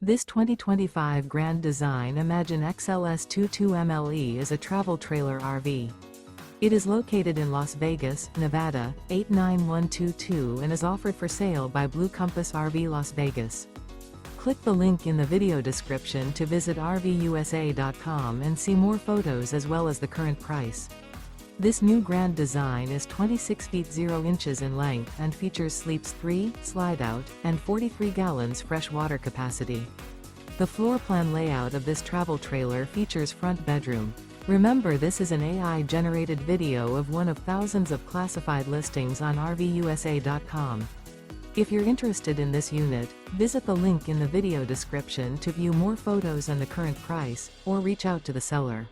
This 2025 Grand Design Imagine XLS 22MLE is a travel trailer RV. It is located in Las Vegas, Nevada, 89122 and is offered for sale by Blue Compass RV Las Vegas. Click the link in the video description to visit RVUSA.com and see more photos as well as the current price. This new Grand Design is 26 feet 0 inches in length and features sleeps 3, Slideout, and 43 gallons fresh water capacity. The floor plan layout of this travel trailer features front bedroom. Remember, this is an AI-generated video of one of thousands of classified listings on RVUSA.com. If you're interested in this unit, visit the link in the video description to view more photos and the current price, or reach out to the seller.